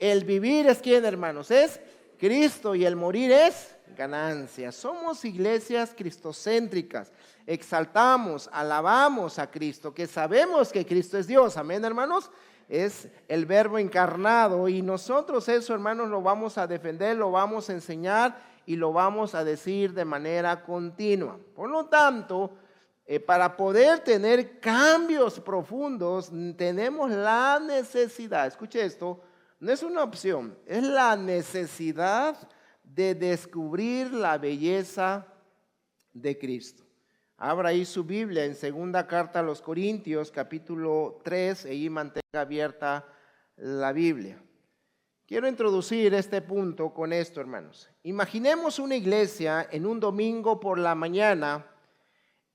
El vivir es ¿quién, hermanos? Es Cristo, y el morir es ganancia. Somos iglesias cristocéntricas. Exaltamos, alabamos a Cristo, que sabemos que Cristo es Dios. Amén, hermanos. Es el verbo encarnado, y nosotros eso, hermanos, lo vamos a defender, lo vamos a enseñar y lo vamos a decir de manera continua. Por lo tanto, para poder tener cambios profundos, tenemos la necesidad, escuche esto, no es una opción, es la necesidad de descubrir la belleza de Cristo. Abra ahí su Biblia en segunda carta a los Corintios, capítulo 3, y mantenga abierta la Biblia. Quiero introducir este punto con esto, hermanos. Imaginemos una iglesia en un domingo por la mañana,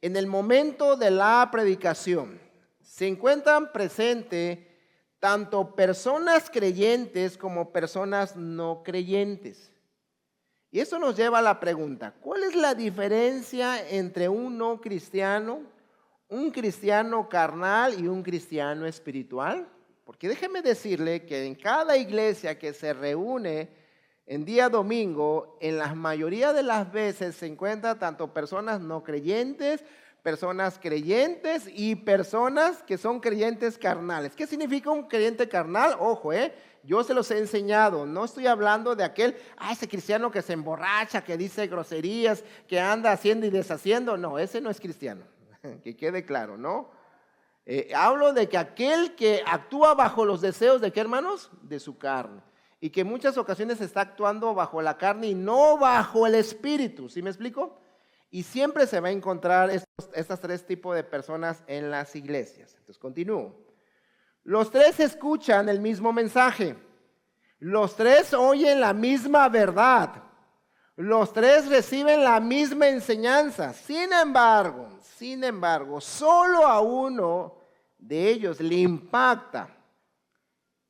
en el momento de la predicación. Se encuentran presentes tanto personas creyentes como personas no creyentes. Y eso nos lleva a la pregunta, ¿cuál es la diferencia entre un no cristiano, un cristiano carnal y un cristiano espiritual? Porque déjeme decirle que en cada iglesia que se reúne en día domingo, en la mayoría de las veces se encuentran tanto personas no creyentes, personas creyentes y personas que son creyentes carnales. ¿Qué significa un creyente carnal? Ojo, yo se los he enseñado. No estoy hablando de aquel, ese cristiano que se emborracha, que dice groserías, que anda haciendo y deshaciendo. No, ese no es cristiano. Que quede claro, ¿no? Hablo de que aquel que actúa bajo los deseos de ¿qué, hermanos? De su carne. Y que en muchas ocasiones está actuando bajo la carne y no bajo el espíritu. ¿Sí me explico? Y siempre se va a encontrar estos tres tipos de personas en las iglesias. Entonces continúo. Los tres escuchan el mismo mensaje. Los tres oyen la misma verdad. Los tres reciben la misma enseñanza. Sin embargo, solo a uno de ellos le impacta.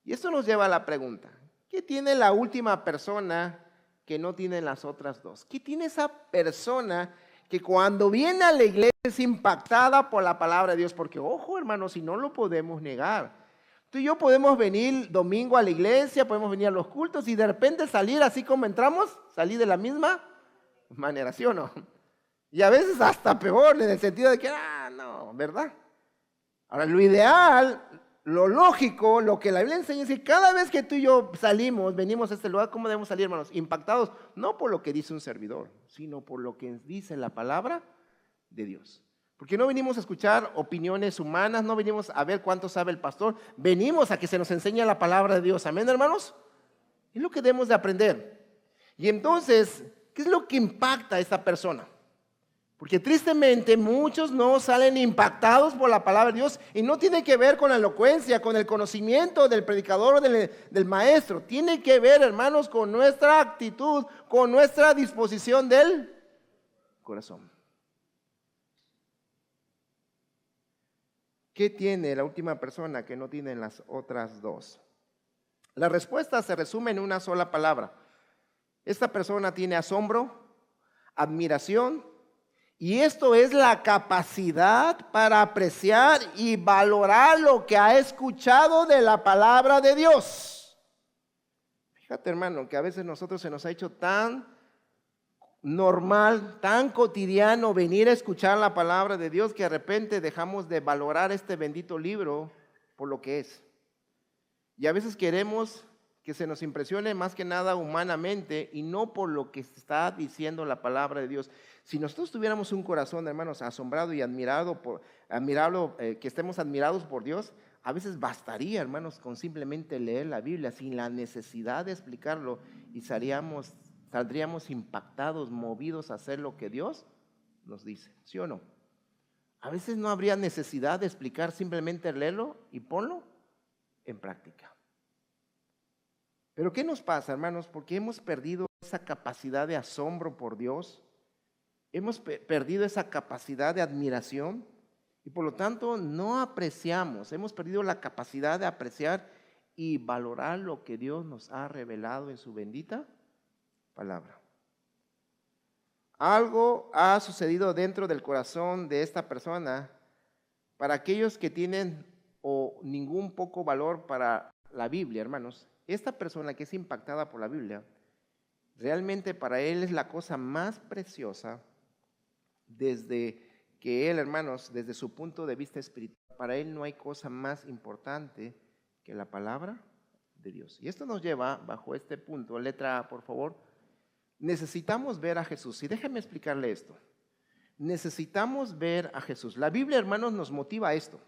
Y esto nos lleva a la pregunta, ¿qué tiene la última persona que no tienen las otras dos? ¿Qué tiene esa persona que cuando viene a la iglesia es impactada por la palabra de Dios? Porque, ojo, hermanos, si no lo podemos negar. Tú y yo podemos venir domingo a la iglesia, podemos venir a los cultos y de repente salir así como entramos, salir de la misma manera, ¿sí o no? Y a veces hasta peor, en el sentido de que, no, ¿verdad? Ahora, lo ideal, lo lógico, lo que la Biblia enseña es que cada vez que tú y yo salimos, venimos a este lugar, ¿cómo debemos salir, hermanos? Impactados, no por lo que dice un servidor, sino por lo que dice la palabra de Dios. Porque no venimos a escuchar opiniones humanas, no venimos a ver cuánto sabe el pastor, venimos a que se nos enseñe la palabra de Dios. ¿Amén, hermanos? Es lo que debemos de aprender. Y entonces, ¿qué es lo que impacta a esta persona? Porque tristemente muchos no salen impactados por la palabra de Dios y no tiene que ver con la elocuencia, con el conocimiento del predicador o del maestro. Tiene que ver, hermanos, con nuestra actitud, con nuestra disposición del corazón. ¿Qué tiene la última persona que no tienen las otras dos? La respuesta se resume en una sola palabra. Esta persona tiene asombro, admiración, y esto es la capacidad para apreciar y valorar lo que ha escuchado de la palabra de Dios. Fíjate, hermano, que a veces nosotros se nos ha hecho tan normal, tan cotidiano venir a escuchar la palabra de Dios que de repente dejamos de valorar este bendito libro por lo que es. Y a veces queremos que se nos impresione más que nada humanamente y no por lo que está diciendo la palabra de Dios. Si nosotros tuviéramos un corazón, hermanos, asombrado y que estemos admirados por Dios, a veces bastaría, hermanos, con simplemente leer la Biblia sin la necesidad de explicarlo y saldríamos impactados, movidos a hacer lo que Dios nos dice, ¿sí o no? A veces no habría necesidad de explicar, simplemente leerlo y ponlo en práctica. Pero ¿qué nos pasa, hermanos? Porque hemos perdido esa capacidad de asombro por Dios, hemos perdido esa capacidad de admiración y por lo tanto no apreciamos, hemos perdido la capacidad de apreciar y valorar lo que Dios nos ha revelado en su bendita palabra. Algo ha sucedido dentro del corazón de esta persona para aquellos que tienen o ningún poco valor para la Biblia, hermanos. esta persona que es impactada por la Biblia, realmente para él es la cosa más preciosa desde que él, hermanos, desde su punto de vista espiritual, para él no hay cosa más importante que la palabra de Dios. Y esto nos lleva, bajo este punto, letra A, por favor, necesitamos ver a Jesús. Y déjenme explicarle esto. Necesitamos ver a Jesús. La Biblia, hermanos, nos motiva a esto.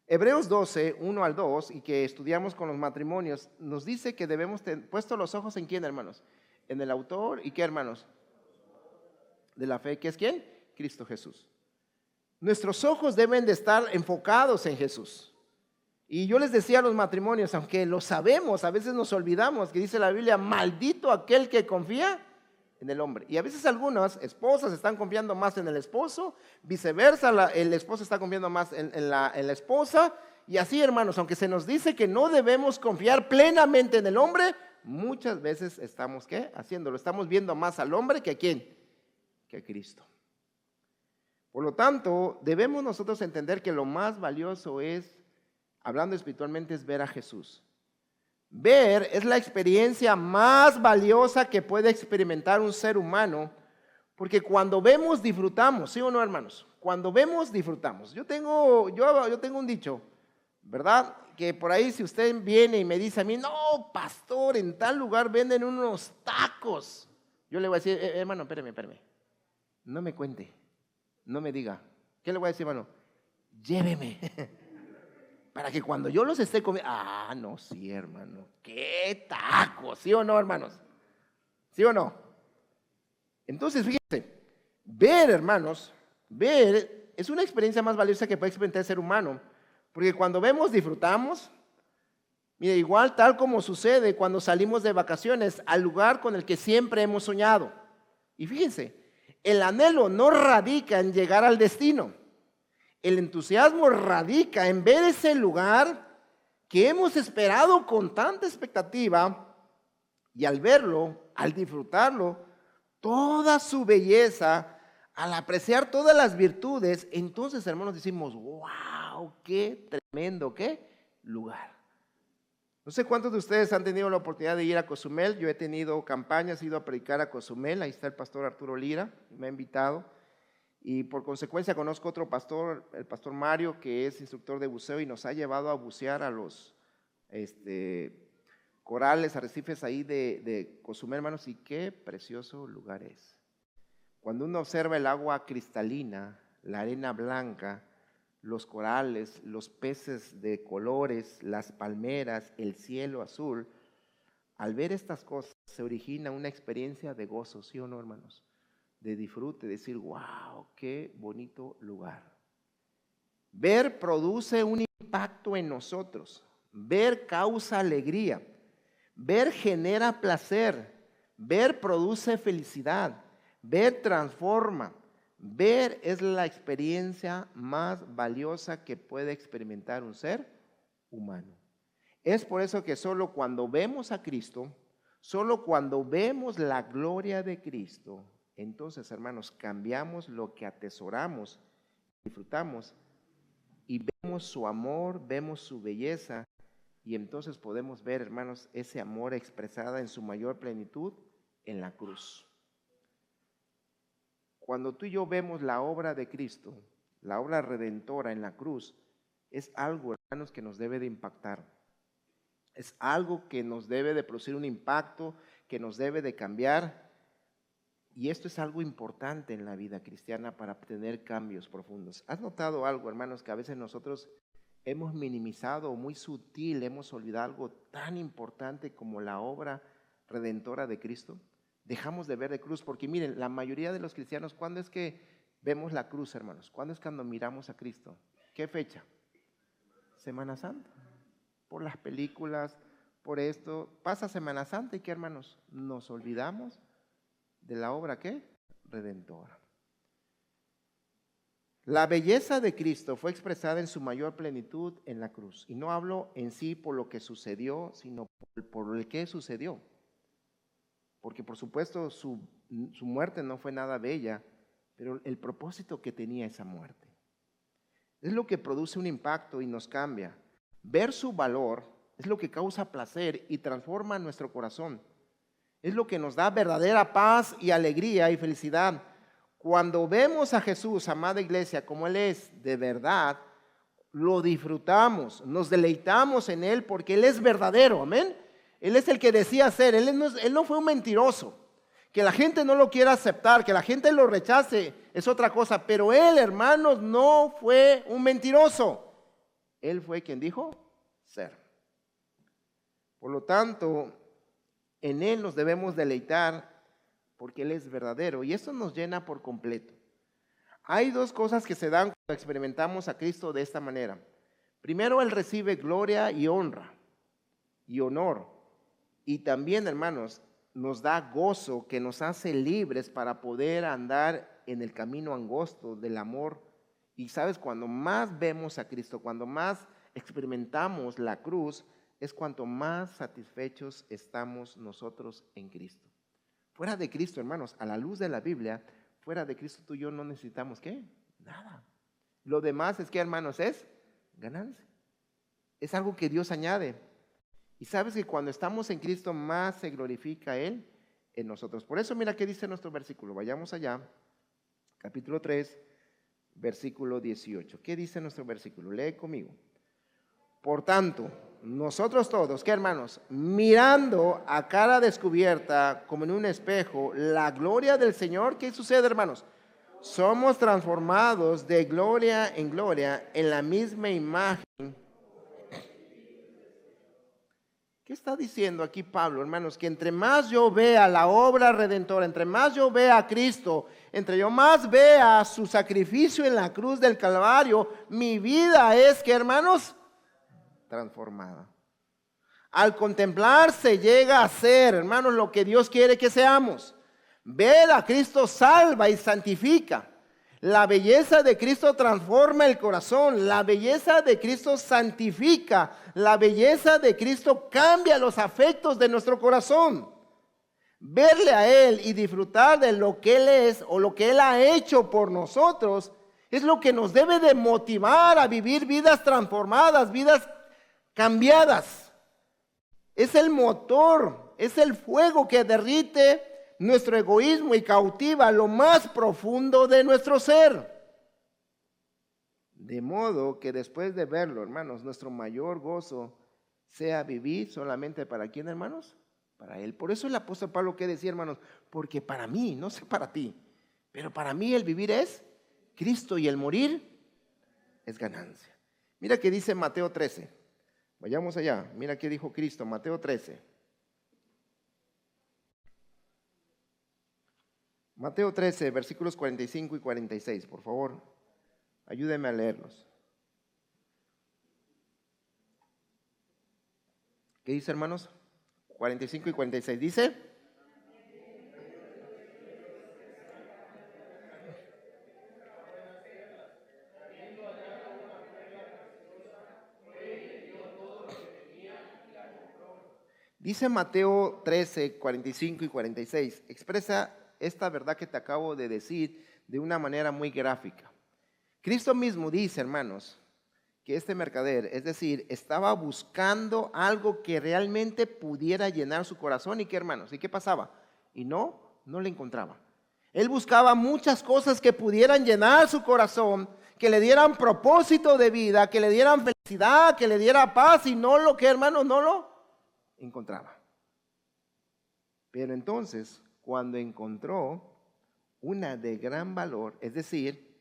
Hebreos 12, 1 al 2, y que estudiamos con los matrimonios, nos dice que debemos tener puesto los ojos en quién, hermanos, en el autor y qué, hermanos, de la fe, que es quién, Cristo Jesús. Nuestros ojos deben de estar enfocados en Jesús. Y yo les decía a los matrimonios, aunque lo sabemos, a veces nos olvidamos que dice la Biblia, maldito aquel que confía en el hombre. Y a veces algunas esposas están confiando más en el esposo, viceversa, el esposo está confiando más en la esposa. Y así, hermanos, aunque se nos dice que no debemos confiar plenamente en el hombre, muchas veces estamos, ¿qué? Haciéndolo. Estamos viendo más al hombre que a quién, que a Cristo. Por lo tanto, debemos nosotros entender que lo más valioso es, hablando espiritualmente, es ver a Jesús. Ver es la experiencia más valiosa que puede experimentar un ser humano, porque cuando vemos disfrutamos, ¿sí o no, hermanos? Cuando vemos disfrutamos. Yo tengo un dicho, ¿verdad? Que por ahí si usted viene y me dice a mí, no, pastor, en tal lugar venden unos tacos. Yo le voy a decir, hermano, espéreme, no me cuente. No me diga. ¿Qué le voy a decir, hermano? Lléveme. Para que cuando yo los esté comiendo. No, sí, hermano. ¡Qué tacos! ¿Sí o no, hermanos? ¿Sí o no? Entonces, fíjense. Ver, hermanos, ver es una experiencia más valiosa que puede experimentar el ser humano. Porque cuando vemos, disfrutamos. Mire, igual tal como sucede cuando salimos de vacaciones al lugar con el que siempre hemos soñado. Y fíjense. El anhelo no radica en llegar al destino. El entusiasmo radica en ver ese lugar que hemos esperado con tanta expectativa y al verlo, al disfrutarlo, toda su belleza, al apreciar todas las virtudes, entonces, hermanos, decimos, wow, qué tremendo, qué lugar. No sé cuántos de ustedes han tenido la oportunidad de ir a Cozumel. Yo he tenido campañas, he ido a predicar a Cozumel. Ahí está el pastor Arturo Lira, me ha invitado. Y por consecuencia conozco otro pastor, el pastor Mario, que es instructor de buceo y nos ha llevado a bucear a los corales, arrecifes ahí de Cozumel, hermanos. Y qué precioso lugar es. Cuando uno observa el agua cristalina, la arena blanca, los corales, los peces de colores, las palmeras, el cielo azul, al ver estas cosas se origina una experiencia de gozo, ¿sí o no, hermanos? De disfrute, decir, wow, qué bonito lugar. Ver produce un impacto en nosotros, ver causa alegría, ver genera placer, ver produce felicidad, ver transforma. Ver es la experiencia más valiosa que puede experimentar un ser humano. Es por eso que solo cuando vemos a Cristo, solo cuando vemos la gloria de Cristo, entonces, hermanos, cambiamos lo que atesoramos, disfrutamos y vemos su amor, vemos su belleza y entonces podemos ver, hermanos, ese amor expresado en su mayor plenitud en la cruz. Cuando tú y yo vemos la obra de Cristo, la obra redentora en la cruz, es algo, hermanos, que nos debe de impactar. Es algo que nos debe de producir un impacto, que nos debe de cambiar. Y esto es algo importante en la vida cristiana para obtener cambios profundos. ¿Has notado algo, hermanos, que a veces nosotros hemos minimizado o muy sutil, hemos olvidado algo tan importante como la obra redentora de Cristo? Dejamos de ver de cruz, porque miren, la mayoría de los cristianos, ¿cuándo es que vemos la cruz, hermanos? ¿Cuándo es cuando miramos a Cristo? ¿Qué fecha? Semana Santa. Por las películas, por esto. Pasa Semana Santa y ¿qué, hermanos? Nos olvidamos de la obra, ¿qué? Redentora. La belleza de Cristo fue expresada en su mayor plenitud en la cruz. Y no hablo en sí por lo que sucedió, sino por el que sucedió. Porque por supuesto su muerte no fue nada bella, pero el propósito que tenía esa muerte es lo que produce un impacto y nos cambia. Ver su valor es lo que causa placer y transforma nuestro corazón. Es lo que nos da verdadera paz y alegría y felicidad. Cuando vemos a Jesús, amada iglesia, como Él es de verdad, lo disfrutamos, nos deleitamos en Él porque Él es verdadero, amén. Él es el que decía ser, Él no fue un mentiroso. Que la gente no lo quiera aceptar, que la gente lo rechace, es otra cosa. Pero Él, hermanos, no fue un mentiroso. Él fue quien dijo ser. Por lo tanto, en Él nos debemos deleitar porque Él es verdadero. Y eso nos llena por completo. Hay dos cosas que se dan cuando experimentamos a Cristo de esta manera. Primero, Él recibe gloria y honra y honor. Y también, hermanos, nos da gozo que nos hace libres para poder andar en el camino angosto del amor. Y sabes, cuando más vemos a Cristo, cuando más experimentamos la cruz, es cuanto más satisfechos estamos nosotros en Cristo. Fuera de Cristo, hermanos, a la luz de la Biblia, fuera de Cristo tú y yo no necesitamos ¿qué? Nada. Lo demás es que, hermanos, es ganancia. Es algo que Dios añade. Y sabes que cuando estamos en Cristo más se glorifica Él en nosotros. Por eso mira qué dice nuestro versículo. Vayamos allá, capítulo 3, versículo 18. ¿Qué dice nuestro versículo? Lee conmigo. Por tanto, nosotros todos, ¿qué hermanos? Mirando a cara descubierta como en un espejo la gloria del Señor, ¿qué sucede, hermanos? Somos transformados de gloria en la misma imagen. ¿Qué está diciendo aquí Pablo, hermanos? Que entre más yo vea la obra redentora, entre más yo vea a Cristo, entre yo más vea su sacrificio en la cruz del Calvario, mi vida es, ¿qué, hermanos? Transformada. Al contemplar se llega a ser, hermanos, lo que Dios quiere que seamos. Ver a Cristo salva y santifica. La belleza de Cristo transforma el corazón. La belleza de Cristo santifica. La belleza de Cristo cambia los afectos de nuestro corazón. Verle a Él y disfrutar de lo que Él es o lo que Él ha hecho por nosotros es lo que nos debe de motivar a vivir vidas transformadas, vidas cambiadas. Es el motor, es el fuego que derrite nuestro egoísmo y cautiva lo más profundo de nuestro ser. De modo que después de verlo, hermanos, nuestro mayor gozo sea vivir solamente para quién, hermanos, para Él. Por eso el apóstol Pablo que decía, hermanos, porque para mí, no sé para ti, pero para mí el vivir es Cristo y el morir es ganancia. Mira que dice Mateo 13. Vayamos allá. Mira qué dijo Cristo, Mateo 13. Mateo 13, versículos 45 y 46, por favor, ayúdenme a leerlos. ¿Qué dice, hermanos? 45 y 46, dice: dice Mateo 13, 45 y 46, expresa esta verdad que te acabo de decir de una manera muy gráfica. Cristo mismo dice, hermanos, que este mercader, es decir, estaba buscando algo que realmente pudiera llenar su corazón. ¿Y qué, hermanos? ¿Y qué pasaba? Y no le encontraba. Él buscaba muchas cosas que pudieran llenar su corazón, que le dieran propósito de vida, que le dieran felicidad, que le diera paz, y no lo que, hermanos, no lo encontraba. Pero entonces, cuando encontró una de gran valor, es decir,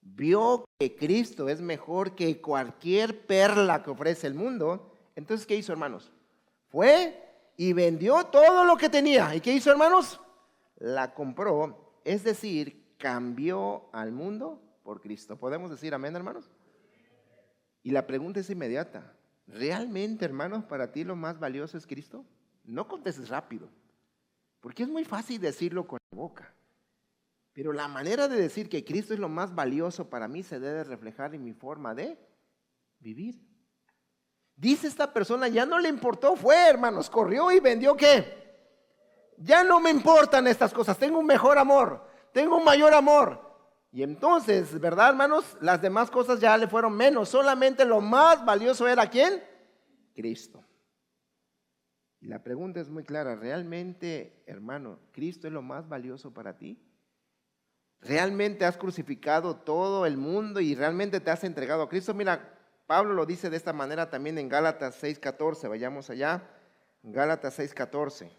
vio que Cristo es mejor que cualquier perla que ofrece el mundo, entonces, ¿qué hizo, hermanos? Fue y vendió todo lo que tenía. ¿Y qué hizo, hermanos? La compró, es decir, cambió al mundo por Cristo. ¿Podemos decir amén, hermanos? Y la pregunta es inmediata. ¿Realmente, hermanos, para ti lo más valioso es Cristo? No contestes rápido, porque es muy fácil decirlo con la boca. Pero la manera de decir que Cristo es lo más valioso para mí se debe reflejar en mi forma de vivir. Dice esta persona, ya no le importó, fue, hermanos, corrió y vendió ¿qué? Ya no me importan estas cosas, tengo un mejor amor, tengo un mayor amor. Y entonces, ¿verdad, hermanos? Las demás cosas ya le fueron menos, solamente lo más valioso era ¿quién? Cristo. Y la pregunta es muy clara, ¿realmente, hermano, Cristo es lo más valioso para ti? ¿Realmente has crucificado todo el mundo y realmente te has entregado a Cristo? Mira, Pablo lo dice de esta manera también en Gálatas 6:14, vayamos allá, Gálatas 6:14.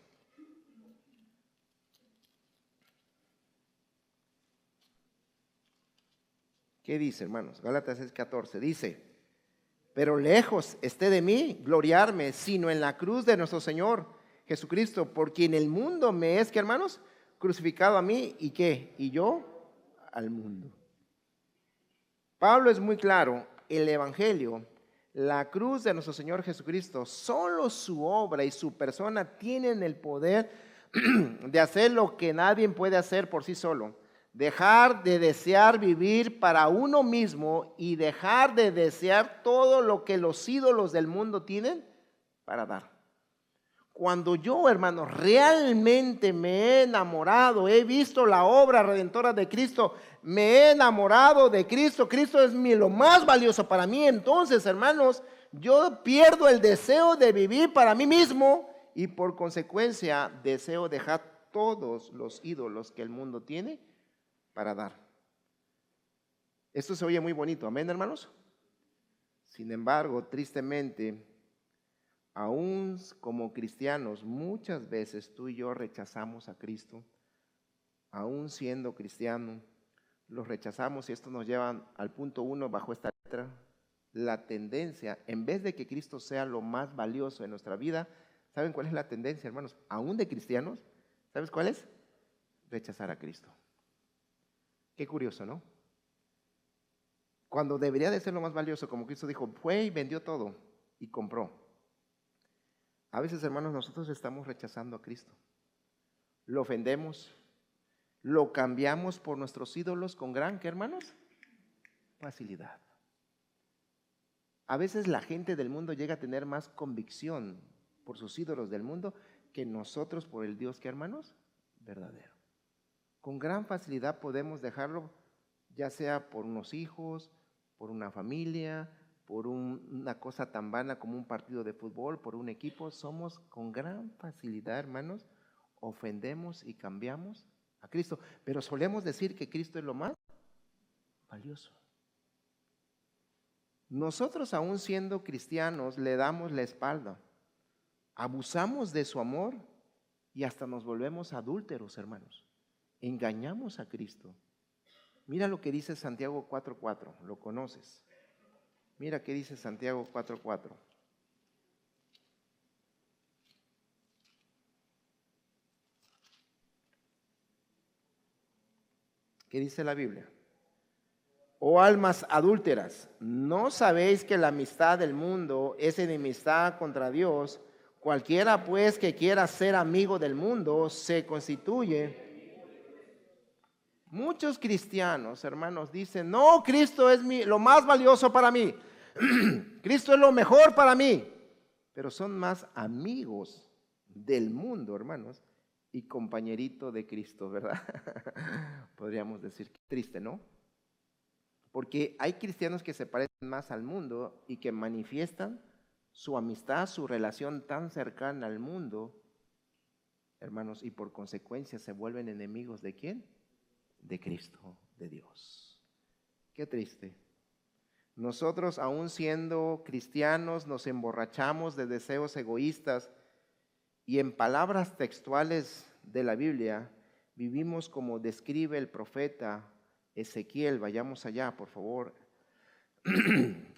¿Qué dice, hermanos? Gálatas 6:14 dice, pero lejos esté de mí gloriarme, sino en la cruz de nuestro Señor Jesucristo, por quien el mundo me es, ¿qué, hermanos? Crucificado a mí, ¿y qué? Y yo al mundo. Pablo es muy claro, el Evangelio, la cruz de nuestro Señor Jesucristo, solo su obra y su persona tienen el poder de hacer lo que nadie puede hacer por sí solo. Dejar de desear vivir para uno mismo y dejar de desear todo lo que los ídolos del mundo tienen para dar. Cuando yo, hermano, realmente me he enamorado, he visto la obra redentora de Cristo, me he enamorado de Cristo, Cristo es lo más valioso para mí, entonces, hermanos, yo pierdo el deseo de vivir para mí mismo y por consecuencia deseo dejar todos los ídolos que el mundo tiene para dar. Esto se oye muy bonito, amén, hermanos. Sin embargo, tristemente, aún como cristianos, muchas veces tú y yo rechazamos a Cristo, aún siendo cristiano, los rechazamos y esto nos lleva al punto 1 bajo esta letra, la tendencia, en vez de que Cristo sea lo más valioso de nuestra vida, ¿saben cuál es la tendencia, hermanos? Aún de cristianos, ¿sabes cuál es? Rechazar a Cristo. Qué curioso, ¿no? Cuando debería de ser lo más valioso, como Cristo dijo, fue y vendió todo y compró. A veces, hermanos, nosotros estamos rechazando a Cristo. Lo ofendemos, lo cambiamos por nuestros ídolos con gran, ¿qué, hermanos? Facilidad. A veces la gente del mundo llega a tener más convicción por sus ídolos del mundo que nosotros por el Dios, ¿qué, hermanos? Verdadero. Con gran facilidad podemos dejarlo, ya sea por unos hijos, por una familia, por una cosa tan vana como un partido de fútbol, por un equipo. Somos con gran facilidad, hermanos, ofendemos y cambiamos a Cristo. Pero solemos decir que Cristo es lo más valioso. Nosotros, aún siendo cristianos, le damos la espalda, abusamos de su amor y hasta nos volvemos adúlteros, hermanos. Engañamos a Cristo. Mira lo que dice Santiago 4:4, lo conoces. Mira qué dice Santiago 4:4. ¿Qué dice la Biblia? Oh almas adúlteras, ¿no sabéis que la amistad del mundo es enemistad contra Dios? Cualquiera pues que quiera ser amigo del mundo se constituye. Muchos cristianos, hermanos, dicen, no, Cristo es lo más valioso para mí. Cristo es lo mejor para mí. Pero son más amigos del mundo, hermanos, y compañerito de Cristo, ¿verdad? Podríamos decir que triste, ¿no? Porque hay cristianos que se parecen más al mundo y que manifiestan su amistad, su relación tan cercana al mundo, hermanos, y por consecuencia se vuelven enemigos ¿de quién? De Cristo, de Dios. Qué triste. Nosotros, aún siendo cristianos, nos emborrachamos de deseos egoístas y en palabras textuales de la Biblia, vivimos como describe el profeta Ezequiel. Vayamos allá, por favor.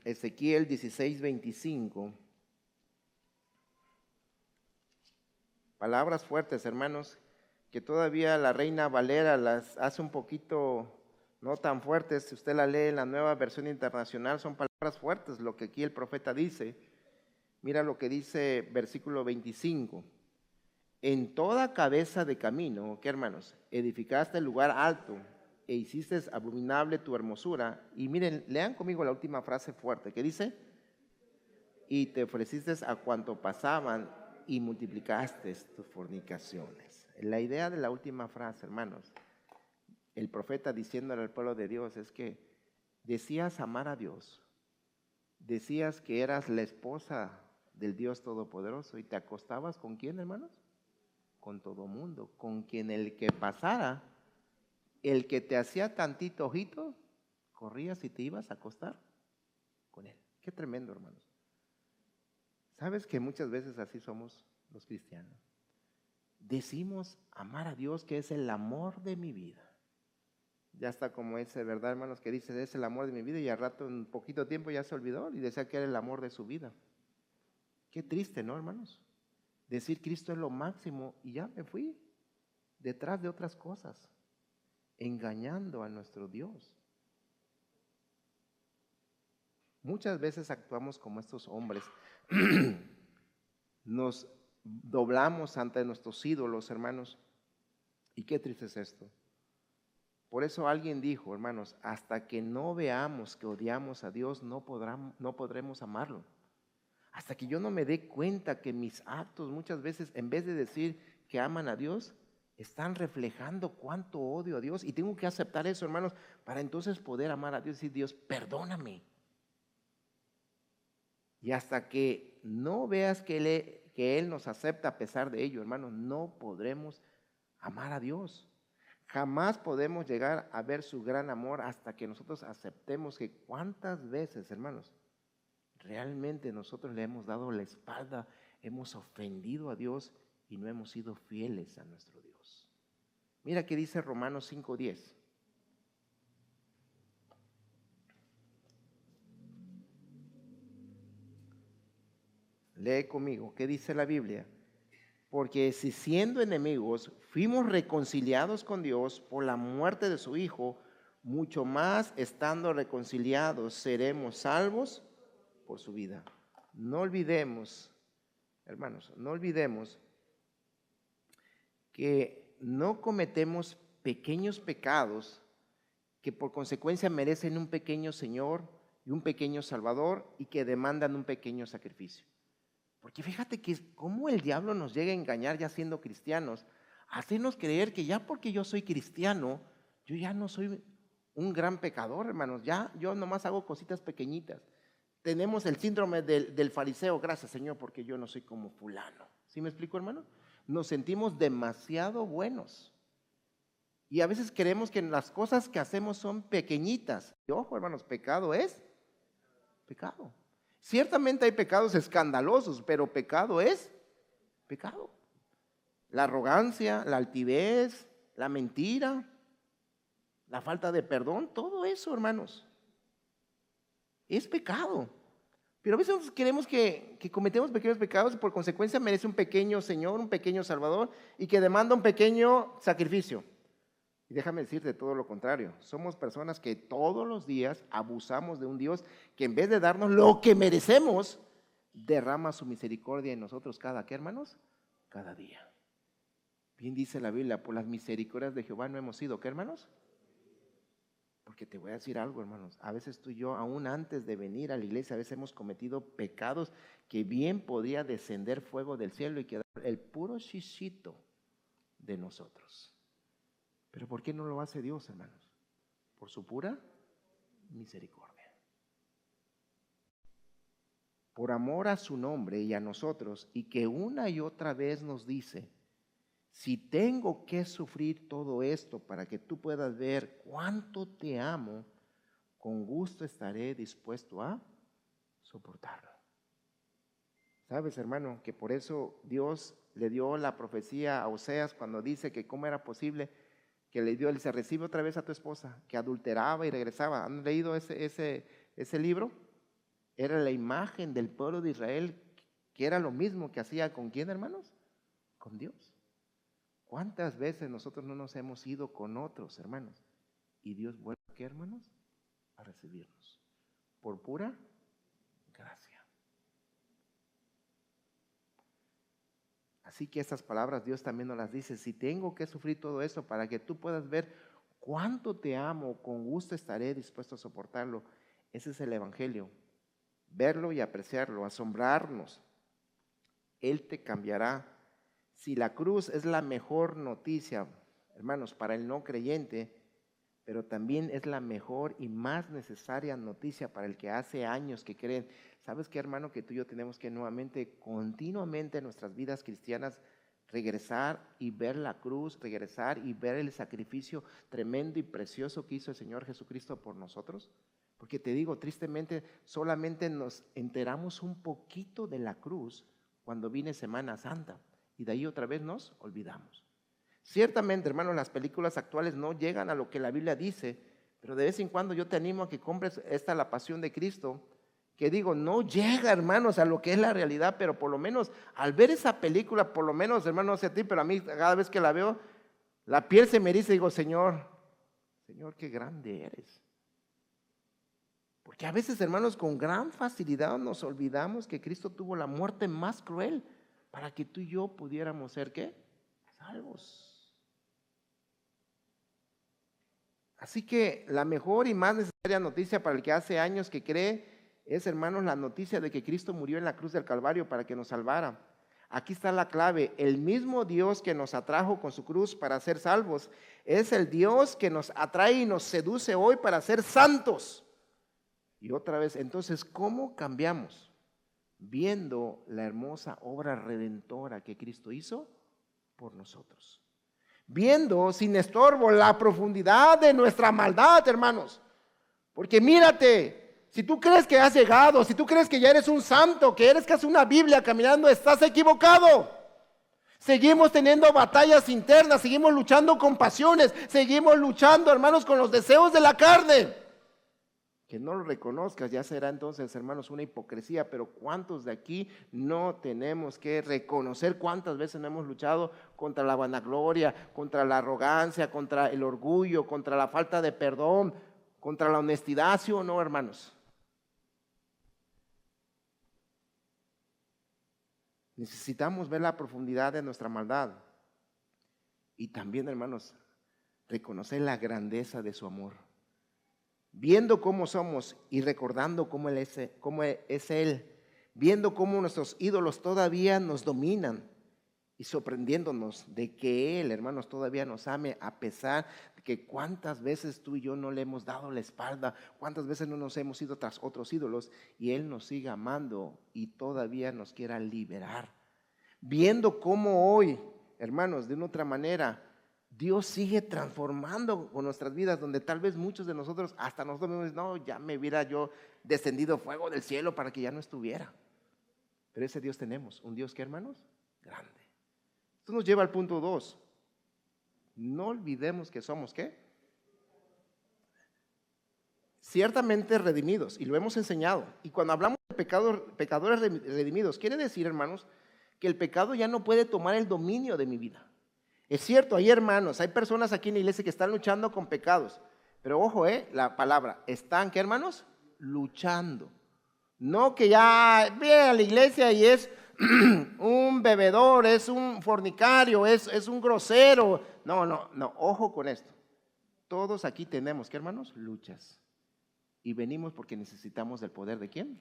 Ezequiel 16:25. Palabras fuertes, hermanos, que todavía la Reina Valera las hace un poquito no tan fuertes. Si usted la lee en la Nueva Versión Internacional, son palabras fuertes lo que aquí el profeta dice. Mira lo que dice versículo 25. En toda cabeza de camino, ¿qué, hermanos? Edificaste el lugar alto e hiciste abominable tu hermosura. Y miren, lean conmigo la última frase fuerte, ¿qué dice? Y te ofreciste a cuanto pasaban y multiplicaste tus fornicaciones. La idea de la última frase, hermanos, el profeta diciéndole al pueblo de Dios es que decías amar a Dios, decías que eras la esposa del Dios Todopoderoso. ¿Y te acostabas con quién, hermanos? Con todo mundo, con quien el que pasara, el que te hacía tantito ojito, corrías y te ibas a acostar con él. Qué tremendo, hermanos. ¿Sabes que muchas veces así somos los cristianos? Decimos amar a Dios, que es el amor de mi vida. Ya está como ese, ¿verdad, hermanos? Que dice, es el amor de mi vida, y al rato, en poquito tiempo, ya se olvidó y decía que era el amor de su vida. Qué triste, ¿no, hermanos? Decir Cristo es lo máximo y ya me fui detrás de otras cosas, engañando a nuestro Dios. Muchas veces actuamos como estos hombres. Nos doblamos ante nuestros ídolos, hermanos. Y qué triste es esto. Por eso alguien dijo, hermanos, hasta que no veamos que odiamos a Dios, no podremos amarlo. Hasta que yo no me dé cuenta que mis actos muchas veces, en vez de decir que aman a Dios, están reflejando cuánto odio a Dios. Y tengo que aceptar eso, hermanos, para entonces poder amar a Dios y decir, Dios, perdóname. Y hasta que no veas que Él nos acepta a pesar de ello, hermanos, no podremos amar a Dios. Jamás podemos llegar a ver su gran amor hasta que nosotros aceptemos que cuántas veces, hermanos, realmente nosotros le hemos dado la espalda, hemos ofendido a Dios y no hemos sido fieles a nuestro Dios. Mira que dice Romanos 5:10. Lee conmigo, ¿qué dice la Biblia? Porque si siendo enemigos fuimos reconciliados con Dios por la muerte de su Hijo, mucho más estando reconciliados seremos salvos por su vida. No olvidemos, hermanos, no olvidemos que no cometemos pequeños pecados que por consecuencia merecen un pequeño Señor y un pequeño Salvador y que demandan un pequeño sacrificio. Porque fíjate que cómo el diablo nos llega a engañar ya siendo cristianos, a hacernos creer que ya porque yo soy cristiano, yo ya no soy un gran pecador, hermanos, ya yo nomás hago cositas pequeñitas. Tenemos el síndrome del fariseo, gracias Señor, porque yo no soy como fulano. ¿Sí me explico, hermano? Nos sentimos demasiado buenos. Y a veces creemos que las cosas que hacemos son pequeñitas. Y ojo, hermanos, pecado es pecado. Ciertamente hay pecados escandalosos, pero pecado es pecado. La arrogancia, la altivez, la mentira, la falta de perdón, todo eso, hermanos, es pecado. Pero a veces nosotros queremos que cometemos pequeños pecados y por consecuencia merece un pequeño Señor, un pequeño Salvador y que demanda un pequeño sacrificio. Y déjame decirte todo lo contrario. Somos personas que todos los días abusamos de un Dios que en vez de darnos lo que merecemos, derrama su misericordia en nosotros cada, ¿qué, hermanos? Cada día. Bien dice la Biblia, por las misericordias de Jehová no hemos sido, ¿qué, hermanos? Porque te voy a decir algo, hermanos. A veces tú y yo, aún antes de venir a la iglesia, a veces hemos cometido pecados que bien podría descender fuego del cielo y quedar el puro chichito de nosotros. Pero ¿por qué no lo hace Dios, hermanos? Por su pura misericordia. Por amor a su nombre y a nosotros, y que una y otra vez nos dice, si tengo que sufrir todo esto para que tú puedas ver cuánto te amo, con gusto estaré dispuesto a soportarlo. ¿Sabes, hermano? Que por eso Dios le dio la profecía a Oseas cuando dice que cómo era posible que le dio, él se recibe otra vez a tu esposa, que adulteraba y regresaba. ¿Han leído ese libro? Era la imagen del pueblo de Israel, que era lo mismo que hacía con quién, hermanos, con Dios. ¿Cuántas veces nosotros no nos hemos ido con otros, hermanos? Y Dios vuelve, ¿qué, hermanos? A recibirnos, por pura gracia. Así que estas palabras Dios también nos las dice, si tengo que sufrir todo esto para que tú puedas ver cuánto te amo, con gusto estaré dispuesto a soportarlo. Ese es el evangelio, verlo y apreciarlo, asombrarnos. Él te cambiará. Si la cruz es la mejor noticia, hermanos, para el no creyente, pero también es la mejor y más necesaria noticia para el que hace años que creen. ¿Sabes qué, hermano? Que tú y yo tenemos que nuevamente, continuamente en nuestras vidas cristianas, regresar y ver la cruz, regresar y ver el sacrificio tremendo y precioso que hizo el Señor Jesucristo por nosotros. Porque te digo, tristemente, solamente nos enteramos un poquito de la cruz cuando viene Semana Santa y de ahí otra vez nos olvidamos. Ciertamente, hermanos, las películas actuales no llegan a lo que la Biblia dice, pero de vez en cuando yo te animo a que compres La Pasión de Cristo, que digo, no llega, hermanos, a lo que es la realidad, pero por lo menos al ver esa película, por lo menos, hermano, no sé a ti, pero a mí cada vez que la veo, la piel se me eriza y digo, Señor, qué grande eres. Porque a veces, hermanos, con gran facilidad nos olvidamos que Cristo tuvo la muerte más cruel para que tú y yo pudiéramos ser, ¿qué? Salvos. Así que la mejor y más necesaria noticia para el que hace años que cree es, hermanos, la noticia de que Cristo murió en la cruz del Calvario para que nos salvara. Aquí está la clave: el mismo Dios que nos atrajo con su cruz para ser salvos es el Dios que nos atrae y nos seduce hoy para ser santos. Y otra vez, entonces, ¿cómo cambiamos? Viendo la hermosa obra redentora que Cristo hizo por nosotros. Viendo sin estorbo la profundidad de nuestra maldad, hermanos. Porque mírate, si tú crees que has llegado, si tú crees que ya eres un santo, que eres casi una Biblia caminando, estás equivocado. Seguimos teniendo batallas internas, seguimos luchando con pasiones, seguimos luchando, hermanos, con los deseos de la carne. Que no lo reconozcas ya será entonces, hermanos, una hipocresía, pero ¿cuántos de aquí no tenemos que reconocer cuántas veces no hemos luchado contra la vanagloria, contra la arrogancia, contra el orgullo, contra la falta de perdón, contra la honestidad, sí o no, hermanos? Necesitamos ver la profundidad de nuestra maldad y también, hermanos, reconocer la grandeza de su amor. Viendo cómo somos y recordando cómo es Él, viendo cómo nuestros ídolos todavía nos dominan y sorprendiéndonos de que Él, hermanos, todavía nos ame a pesar de que cuántas veces tú y yo no le hemos dado la espalda, cuántas veces no nos hemos ido tras otros ídolos y Él nos sigue amando y todavía nos quiera liberar. Viendo cómo hoy, hermanos, de una otra manera, Dios sigue transformando con nuestras vidas, donde tal vez muchos de nosotros, hasta nosotros mismos, no, ya me hubiera yo descendido fuego del cielo para que ya no estuviera. Pero ese Dios tenemos, un Dios que, hermanos, grande. Esto nos lleva al punto 2. No olvidemos que somos, ¿qué? Ciertamente redimidos, y lo hemos enseñado. Y cuando hablamos de pecadores redimidos, quiere decir, hermanos, que el pecado ya no puede tomar el dominio de mi vida. Es cierto, hay hermanos, hay personas aquí en la iglesia que están luchando con pecados, pero ojo, la palabra, ¿están qué, hermanos? Luchando. No que ya viene a la iglesia y es un bebedor, es un fornicario, es un grosero. No, ojo con esto. Todos aquí tenemos, ¿qué, hermanos? Luchas. Y venimos porque necesitamos del poder de ¿quién?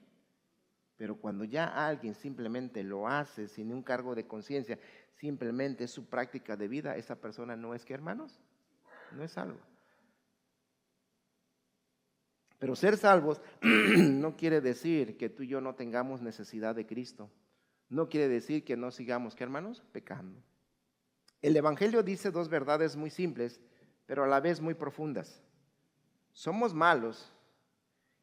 Pero cuando ya alguien simplemente lo hace sin un cargo de conciencia, simplemente es su práctica de vida, esa persona no es, ¿qué, hermanos? No es salvo. Pero ser salvos no quiere decir que tú y yo no tengamos necesidad de Cristo. No quiere decir que no sigamos, ¿qué, hermanos? Pecando. El Evangelio dice dos verdades muy simples, pero a la vez muy profundas. Somos malos,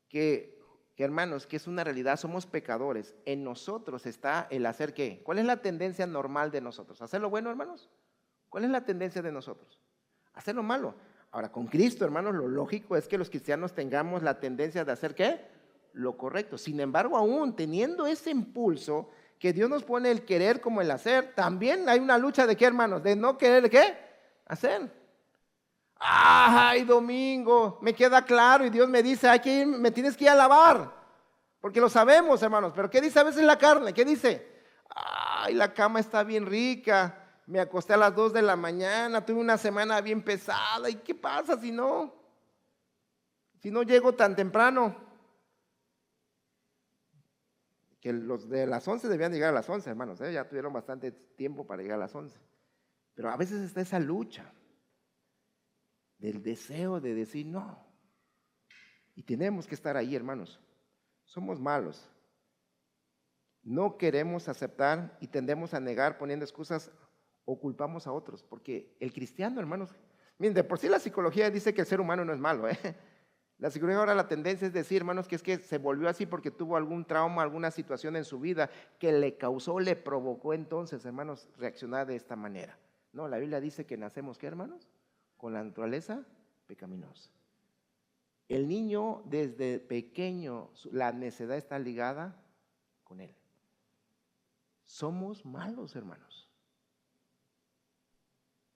que hermanos, que es una realidad, somos pecadores. En nosotros está el hacer ¿qué? ¿Cuál es la tendencia normal de nosotros? ¿Hacer lo bueno, hermanos? ¿Cuál es la tendencia de nosotros? Hacer lo malo. Ahora, con Cristo, hermanos, lo lógico es que los cristianos tengamos la tendencia de hacer ¿qué? Lo correcto. Sin embargo, aún teniendo ese impulso que Dios nos pone el querer como el hacer, también hay una lucha de ¿qué, hermanos? De no querer ¿qué? Hacer. Ay, domingo, me queda claro y Dios me dice, me tienes que ir a lavar, porque lo sabemos, hermanos, pero ¿qué dice a veces la carne? ¿Qué dice? Ay, la cama está bien rica, me acosté a las 2 de la mañana, tuve una semana bien pesada, ¿y qué pasa si no llego tan temprano? Que los de las 11 debían llegar a las 11, hermanos, ya tuvieron bastante tiempo para llegar a las 11, pero a veces está esa lucha. del deseo de decir no. Y tenemos que estar ahí, hermanos. Somos malos. No queremos aceptar y tendemos a negar poniendo excusas o culpamos a otros. Porque el cristiano, hermanos, miren, de por sí la psicología dice que el ser humano no es malo, ¿eh? La psicología ahora la tendencia es decir, hermanos, que es que se volvió así porque tuvo algún trauma, alguna situación en su vida que le causó, le provocó entonces, hermanos, reaccionar de esta manera. No, la Biblia dice que nacemos, ¿qué, hermanos? Con la naturaleza pecaminosa. El niño desde pequeño, la necedad está ligada con él. Somos malos, hermanos.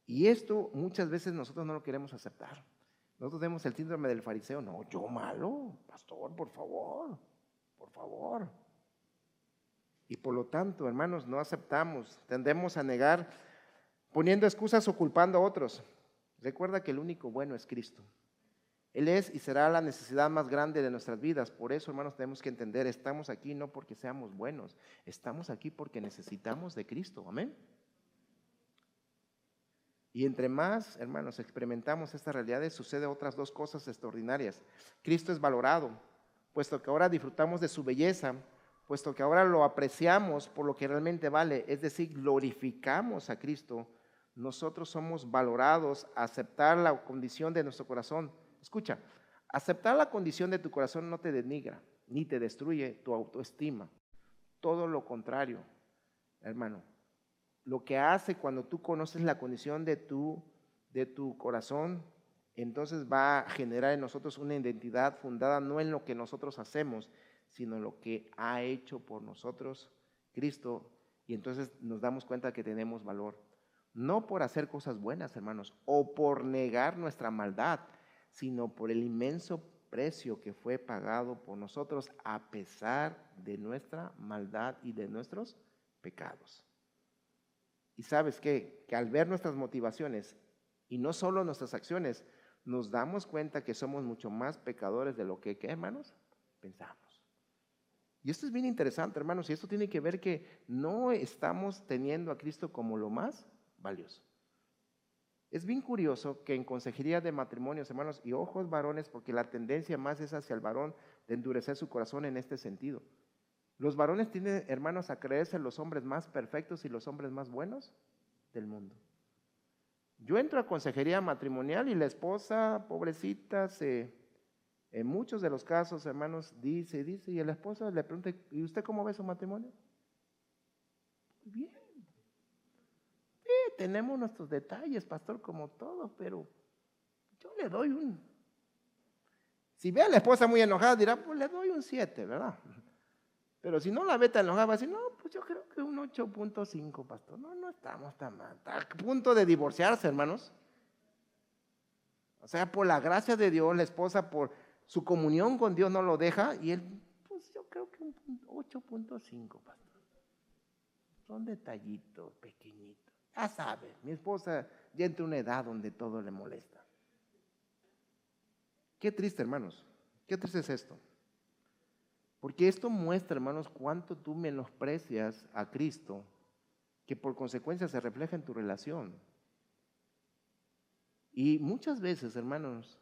Y esto muchas veces nosotros no lo queremos aceptar. Nosotros tenemos el síndrome del fariseo. No, yo malo, pastor, por favor, por favor. Y por lo tanto, hermanos, no aceptamos, tendemos a negar poniendo excusas o culpando a otros. Recuerda que el único bueno es Cristo. Él es y será la necesidad más grande de nuestras vidas. Por eso, hermanos, tenemos que entender, estamos aquí no porque seamos buenos, estamos aquí porque necesitamos de Cristo. Amén. Y entre más, hermanos, experimentamos estas realidades, sucede otras dos cosas extraordinarias. Cristo es valorado, puesto que ahora disfrutamos de su belleza, puesto que ahora lo apreciamos por lo que realmente vale, es decir, glorificamos a Cristo. Nosotros somos valorados a aceptar la condición de nuestro corazón. Escucha, aceptar la condición de tu corazón no te denigra, ni te destruye tu autoestima. Todo lo contrario, hermano. Lo que hace cuando tú conoces la condición de tu corazón, entonces va a generar en nosotros una identidad fundada no en lo que nosotros hacemos, sino en lo que ha hecho por nosotros Cristo. Y entonces nos damos cuenta que tenemos valor. No por hacer cosas buenas, hermanos, o por negar nuestra maldad, sino por el inmenso precio que fue pagado por nosotros a pesar de nuestra maldad y de nuestros pecados. Y sabes qué, que al ver nuestras motivaciones y no solo nuestras acciones, nos damos cuenta que somos mucho más pecadores de lo que, ¿qué, hermanos? Pensamos. Y esto es bien interesante, hermanos, y esto tiene que ver que no estamos teniendo a Cristo como lo más valioso. Es bien curioso que en consejería de matrimonios, hermanos, y ojos varones, porque la tendencia más es hacia el varón de endurecer su corazón en este sentido. Los varones tienen, hermanos, a creerse los hombres más perfectos y los hombres más buenos del mundo. Yo entro a consejería matrimonial y la esposa, pobrecita, en muchos de los casos, hermanos, dice, y el esposo le pregunta, ¿y usted cómo ve su matrimonio? Bien. Tenemos nuestros detalles, pastor, como todos, pero yo le doy Si ve a la esposa muy enojada, dirá, pues le doy un 7, ¿verdad? Pero si no la ve tan enojada, va a decir, no, pues yo creo que un 8.5, pastor. No estamos tan mal. Está a punto de divorciarse, hermanos. O sea, por la gracia de Dios, la esposa por su comunión con Dios no lo deja. Y él, pues yo creo que un 8.5, pastor. Son detallitos pequeñitos. Ya sabe, mi esposa ya entra en una edad donde todo le molesta. Qué triste, hermanos. Qué triste es esto. Porque esto muestra, hermanos, cuánto tú menosprecias a Cristo, que por consecuencia se refleja en tu relación. Y muchas veces, hermanos,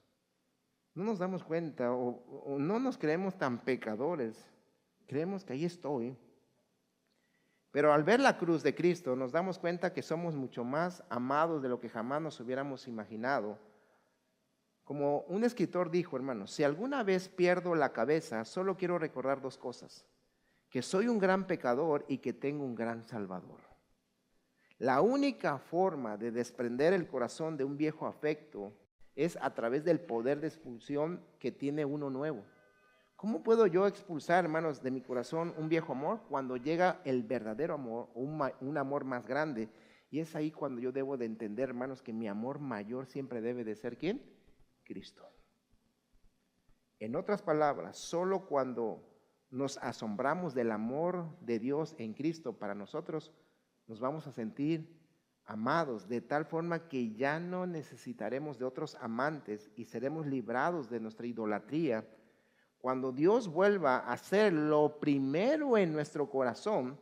no nos damos cuenta o no nos creemos tan pecadores. Creemos que ahí estoy. Pero al ver la cruz de Cristo nos damos cuenta que somos mucho más amados de lo que jamás nos hubiéramos imaginado. Como un escritor dijo, hermanos, si alguna vez pierdo la cabeza, solo quiero recordar dos cosas: que soy un gran pecador y que tengo un gran Salvador. La única forma de desprender el corazón de un viejo afecto es a través del poder de expulsión que tiene uno nuevo. ¿Cómo puedo yo expulsar, hermanos, de mi corazón un viejo amor cuando llega el verdadero amor o un amor más grande? Y es ahí cuando yo debo de entender, hermanos, que mi amor mayor siempre debe de ser ¿quién? Cristo. En otras palabras, solo cuando nos asombramos del amor de Dios en Cristo para nosotros, nos vamos a sentir amados de tal forma que ya no necesitaremos de otros amantes y seremos librados de nuestra idolatría. Cuando Dios vuelva a ser lo primero en nuestro corazón,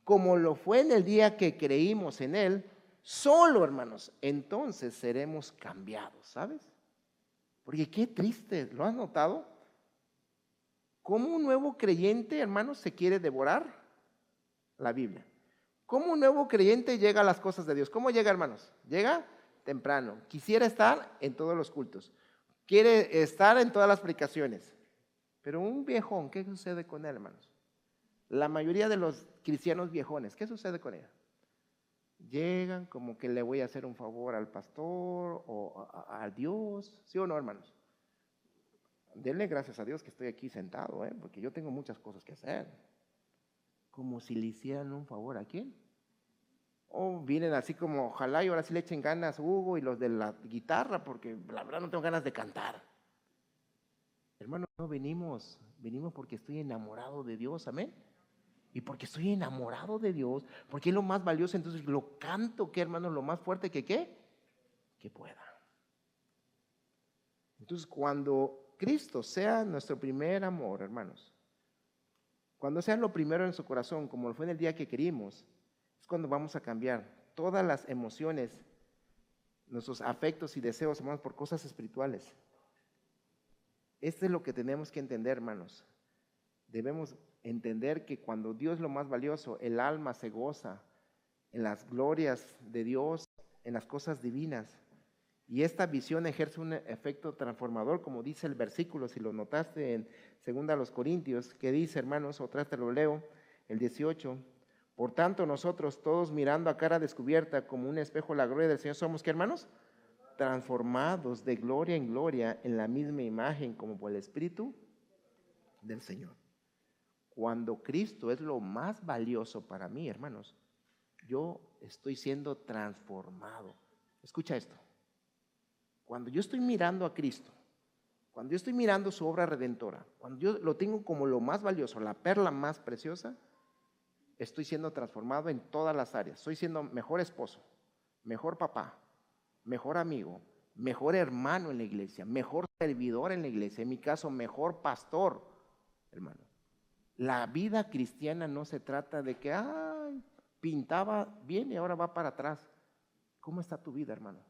como lo fue en el día que creímos en Él, solo, hermanos, entonces seremos cambiados, ¿sabes? Porque qué triste, ¿lo has notado? ¿Cómo un nuevo creyente, hermanos, se quiere devorar la Biblia? ¿Cómo un nuevo creyente llega a las cosas de Dios? ¿Cómo llega, hermanos? Llega temprano. Quisiera estar en todos los cultos. Quiere estar en todas las predicaciones. Pero un viejón, ¿qué sucede con él, hermanos? La mayoría de los cristianos viejones, ¿qué sucede con él? Llegan como que le voy a hacer un favor al pastor o a Dios, ¿sí o no, hermanos? Denle gracias a Dios que estoy aquí sentado, porque yo tengo muchas cosas que hacer. Como si le hicieran un favor a quién. O vienen así como, ojalá y ahora sí le echen ganas Hugo y los de la guitarra, porque la verdad no tengo ganas de cantar. Hermano, no venimos porque estoy enamorado de Dios, amén. Y porque estoy enamorado de Dios, porque es lo más valioso, entonces lo canto, ¿qué, hermano? Lo más fuerte que ¿qué? Que pueda. Entonces, cuando Cristo sea nuestro primer amor, hermanos, cuando sea lo primero en su corazón, como lo fue en el día que querimos, es cuando vamos a cambiar todas las emociones, nuestros afectos y deseos, hermanos, por cosas espirituales. Esto es lo que tenemos que entender, hermanos. Debemos entender que cuando Dios es lo más valioso, el alma se goza en las glorias de Dios, en las cosas divinas. Y esta visión ejerce un efecto transformador, como dice el versículo, si lo notaste en 2 Corintios, que dice, hermanos, otra vez te lo leo, el 18. Por tanto, nosotros todos mirando a cara descubierta como un espejo la gloria del Señor, somos, ¿qué, hermanos? Transformados de gloria en gloria en la misma imagen como por el Espíritu del Señor. Cuando Cristo es lo más valioso para mí, hermanos, yo estoy siendo transformado. Escucha esto. Cuando yo estoy mirando a Cristo, cuando yo estoy mirando su obra redentora, cuando yo lo tengo como lo más valioso, la perla más preciosa, estoy siendo transformado en todas las áreas. Estoy siendo mejor esposo, mejor papá, mejor amigo, mejor hermano en la iglesia, mejor servidor en la iglesia, en mi caso, mejor pastor, hermano. La vida cristiana no se trata de que, pintaba bien y ahora va para atrás. ¿Cómo está tu vida, hermano?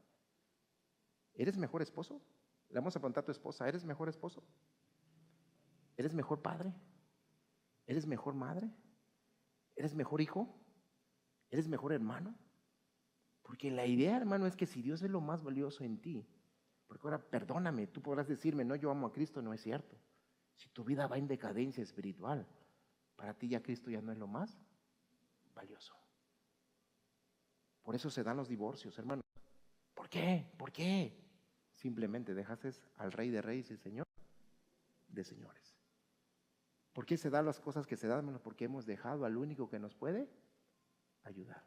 ¿Eres mejor esposo? Le vamos a preguntar a tu esposa, ¿eres mejor esposo? ¿Eres mejor padre? ¿Eres mejor madre? ¿Eres mejor hijo? ¿Eres mejor hermano? Porque la idea, hermano, es que si Dios es lo más valioso en ti, porque ahora perdóname, tú podrás decirme, no, yo amo a Cristo, no es cierto. Si tu vida va en decadencia espiritual, para ti ya Cristo ya no es lo más valioso. Por eso se dan los divorcios, hermano. ¿Por qué? ¿Por qué? Simplemente dejaste al Rey de Reyes y Señor de señores. ¿Por qué se dan las cosas que se dan, hermano? Porque hemos dejado al único que nos puede ayudar.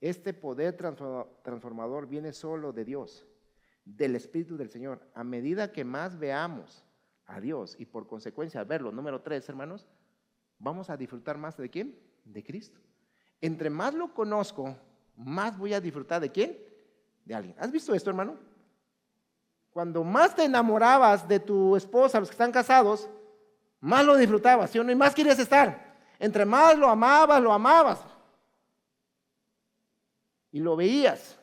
Este poder transformador viene solo de Dios, del Espíritu del Señor. A medida que más veamos a Dios y por consecuencia al verlo, número 3, hermanos, vamos a disfrutar más de ¿quién? De Cristo. Entre más lo conozco, más voy a disfrutar ¿de quién? De alguien. ¿Has visto esto, hermano? Cuando más te enamorabas de tu esposa, los que están casados, más lo disfrutabas, ¿sí o no? Y más querías estar. Entre más lo amabas. Y lo veías.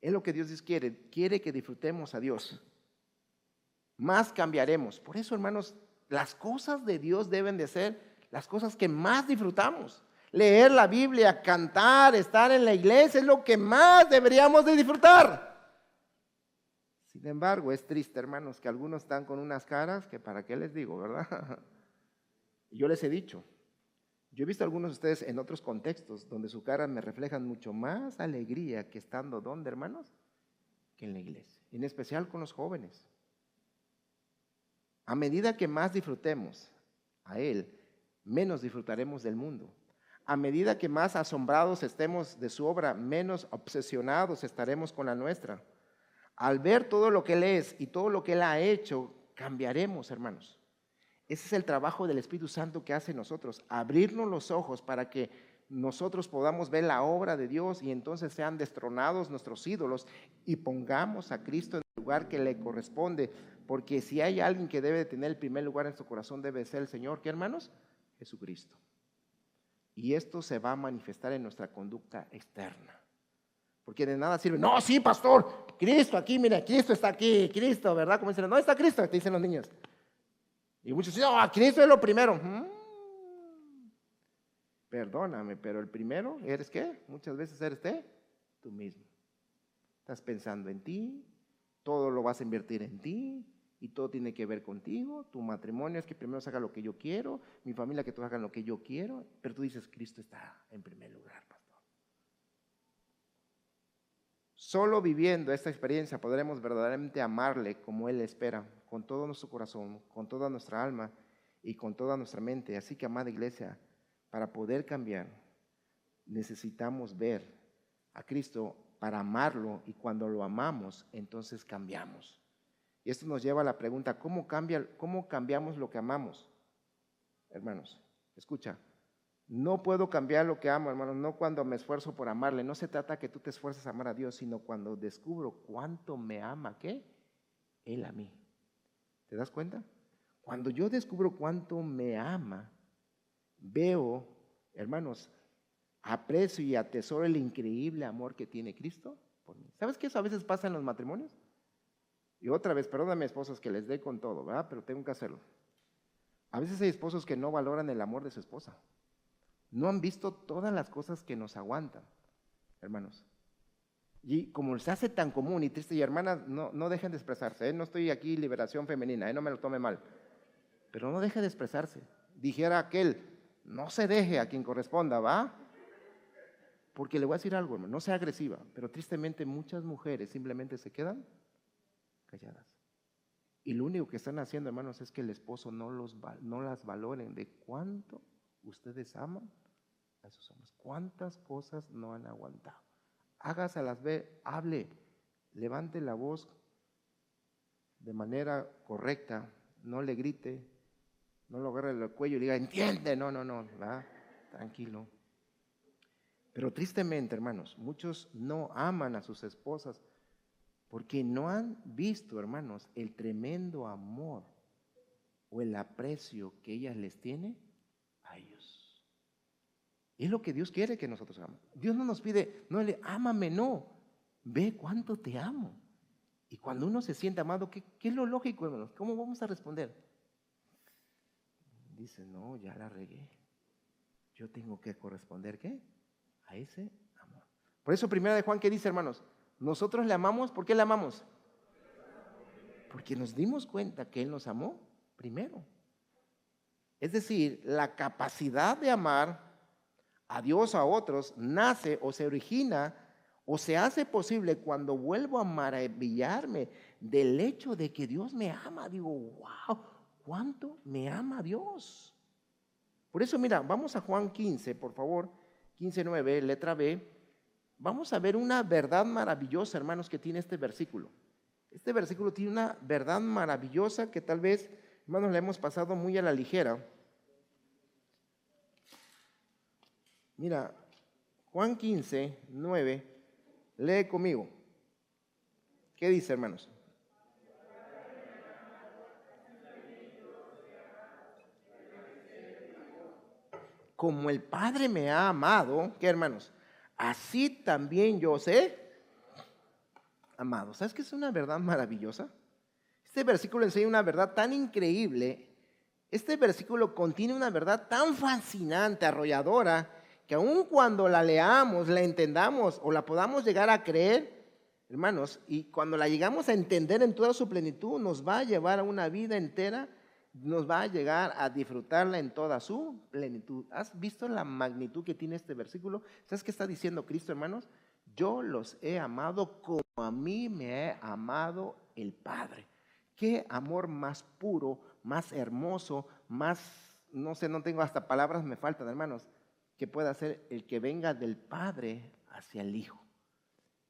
Es lo que Dios quiere que disfrutemos a Dios. Más cambiaremos. Por eso, hermanos, las cosas de Dios deben de ser las cosas que más disfrutamos. Leer la Biblia, cantar, estar en la iglesia es lo que más deberíamos de disfrutar. Sin embargo, es triste, hermanos, que algunos están con unas caras que para qué les digo, ¿verdad? Y yo les he dicho, yo he visto a algunos de ustedes en otros contextos donde su cara me reflejan mucho más alegría que estando donde, hermanos, que en la iglesia, en especial con los jóvenes. A medida que más disfrutemos a Él, menos disfrutaremos del mundo. A medida que más asombrados estemos de su obra, menos obsesionados estaremos con la nuestra. Al ver todo lo que Él es y todo lo que Él ha hecho, cambiaremos, hermanos. Ese es el trabajo del Espíritu Santo que hace en nosotros, abrirnos los ojos para que nosotros podamos ver la obra de Dios y entonces sean destronados nuestros ídolos y pongamos a Cristo en el lugar que le corresponde, porque si hay alguien que debe tener el primer lugar en su corazón debe ser el Señor, ¿qué, hermanos? Jesucristo. Y esto se va a manifestar en nuestra conducta externa. Porque de nada sirve. No, sí, pastor, Cristo aquí, mira, Cristo está aquí, Cristo, ¿verdad? Como dicen, ¿dónde está Cristo? Te dicen los niños. Y muchos dicen, no, Cristo es lo primero. Perdóname, pero el primero, ¿eres qué? Muchas veces eres tú mismo. Estás pensando en ti, todo lo vas a invertir en ti, y todo tiene que ver contigo. Tu matrimonio es que primero se haga lo que yo quiero, mi familia que todos hagan lo que yo quiero, pero tú dices, Cristo está en primer lugar, pastor. Solo viviendo esta experiencia podremos verdaderamente amarle como Él espera, con todo nuestro corazón, con toda nuestra alma y con toda nuestra mente. Así que, amada iglesia, para poder cambiar, necesitamos ver a Cristo para amarlo, y cuando lo amamos, entonces cambiamos. Y esto nos lleva a la pregunta, ¿cómo cambiamos lo que amamos? Hermanos, escucha, no puedo cambiar lo que amo, hermanos, no cuando me esfuerzo por amarle. No se trata que tú te esfuerces a amar a Dios, sino cuando descubro cuánto me ama, ¿qué? Él a mí. ¿Te das cuenta? Cuando yo descubro cuánto me ama, veo, hermanos, aprecio y atesoro el increíble amor que tiene Cristo por mí. ¿Sabes que eso a veces pasa en los matrimonios? Y otra vez, perdóname, esposos, que les dé con todo, ¿verdad? Pero tengo que hacerlo. A veces hay esposos que no valoran el amor de su esposa. No han visto todas las cosas que nos aguantan, hermanos. Y como se hace tan común y triste, y hermanas, no dejen de expresarse, ¿eh? No estoy aquí liberación femenina, no me lo tome mal. Pero no deje de expresarse. Dijera aquel, no se deje a quien corresponda, ¿va? Porque le voy a decir algo, hermano, no sea agresiva, pero tristemente muchas mujeres simplemente se quedan calladas. Y lo único que están haciendo, hermanos, es que el esposo no las valoren de cuánto ustedes aman a sus hombres. Cuántas cosas no han aguantado. Hágaselas ver, hable, levante la voz de manera correcta, no le grite, no lo agarre el cuello y diga, entiende, no, ¿verdad? Tranquilo. Pero tristemente, hermanos, muchos no aman a sus esposas porque no han visto, hermanos, el tremendo amor o el aprecio que ellas les tienen a ellos. Y es lo que Dios quiere que nosotros hagamos. Dios no nos pide, no le ámame, no. Ve cuánto te amo. Y cuando uno se siente amado, ¿qué es lo lógico, hermanos? ¿Cómo vamos a responder? Dice, no, ya la regué. Yo tengo que corresponder, ¿qué? A ese amor. Por eso, primera de Juan, ¿qué dice, hermanos? Nosotros le amamos, ¿por qué le amamos? Porque nos dimos cuenta que Él nos amó primero. Es decir, la capacidad de amar a Dios o a otros nace o se origina o se hace posible cuando vuelvo a maravillarme del hecho de que Dios me ama. Digo, wow, ¿cuánto me ama Dios? Por eso, mira, vamos a Juan 15, por favor, 15:9, letra B. Vamos a ver una verdad maravillosa, hermanos, que tiene este versículo. Este versículo tiene una verdad maravillosa que tal vez, hermanos, la hemos pasado muy a la ligera. Mira, Juan 15:9, lee conmigo. ¿Qué dice, hermanos? Como el Padre me ha amado, ¿qué, hermanos? Así también yo os he amado. ¿Sabes qué es una verdad maravillosa? Este versículo enseña una verdad tan increíble. Este versículo contiene una verdad tan fascinante, arrolladora, que aun cuando la leamos, la entendamos o la podamos llegar a creer, hermanos, y cuando la llegamos a entender en toda su plenitud, nos va a llevar a una vida entera, nos va a llegar a disfrutarla en toda su plenitud. ¿Has visto la magnitud que tiene este versículo? ¿Sabes qué está diciendo Cristo, hermanos? Yo los he amado como a mí me ha amado el Padre. Qué amor más puro, más hermoso, más, no sé, no tengo hasta palabras, me faltan, hermanos, que pueda ser el que venga del Padre hacia el Hijo.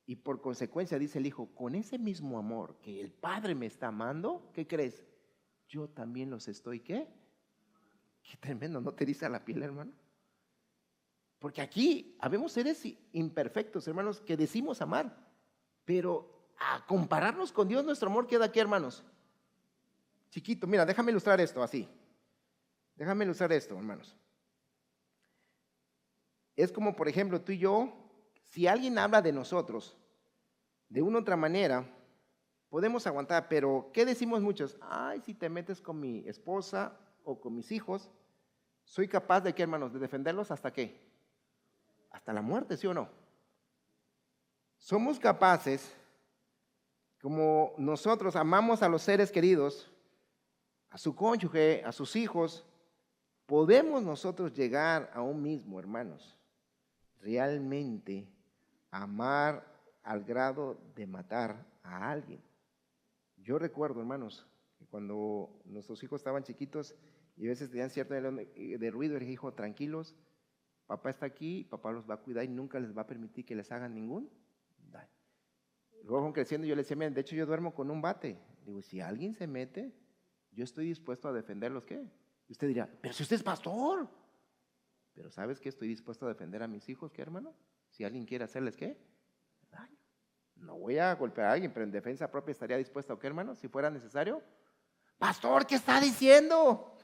Y por consecuencia dice el Hijo, con ese mismo amor que el Padre me está amando, ¿qué crees? Yo también los estoy, ¿qué? Qué tremendo, ¿no te eriza la piel, hermano? Porque aquí habemos seres imperfectos, hermanos, que decimos amar, pero a compararnos con Dios, nuestro amor queda aquí, hermanos. Chiquito, mira, déjame ilustrar esto así. Déjame ilustrar esto, hermanos. Es como, por ejemplo, tú y yo Si alguien habla de nosotros de una u otra manera, podemos aguantar, pero ¿qué decimos muchos? Ay, si te metes con mi esposa o con mis hijos, soy capaz de, ¿qué, hermanos? De defenderlos hasta qué? Hasta la muerte, ¿sí o no? Somos capaces, como nosotros amamos a los seres queridos, a su cónyuge, a sus hijos, podemos nosotros llegar a un mismo, hermanos, realmente amar al grado de matar a alguien. Yo recuerdo, hermanos, que cuando nuestros hijos estaban chiquitos y a veces tenían cierto de ruido, les dije, hijo, tranquilos, papá está aquí, papá los va a cuidar y nunca les va a permitir que les hagan ningún daño. Luego van creciendo y yo les decía, miren, de hecho yo duermo con un bate. Digo, si alguien se mete, yo estoy dispuesto a defenderlos, ¿qué? Y usted dirá, pero si usted es pastor. Pero ¿sabes qué? Estoy dispuesto a defender a mis hijos, ¿qué, hermano? Si alguien quiere hacerles, ¿qué? Daño. No voy a golpear a alguien, pero en defensa propia estaría dispuesto a, ¿qué, hermano? Si fuera necesario. Pastor, ¿qué está diciendo?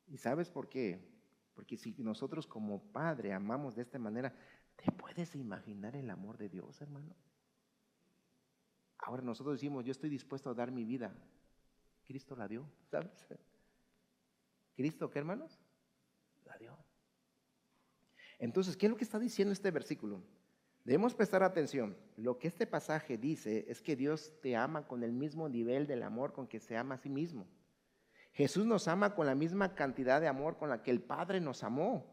¿Y sabes por qué? Porque si nosotros como padre amamos de esta manera, ¿te puedes imaginar el amor de Dios, hermano? Ahora nosotros decimos, yo estoy dispuesto a dar mi vida. Cristo la dio, ¿sabes? ¿Cristo qué, hermanos? La dio. Entonces, ¿qué es lo que está diciendo este versículo? Debemos prestar atención. Lo que este pasaje dice es que Dios te ama con el mismo nivel del amor con que se ama a sí mismo. Jesús nos ama con la misma cantidad de amor con la que el Padre nos amó.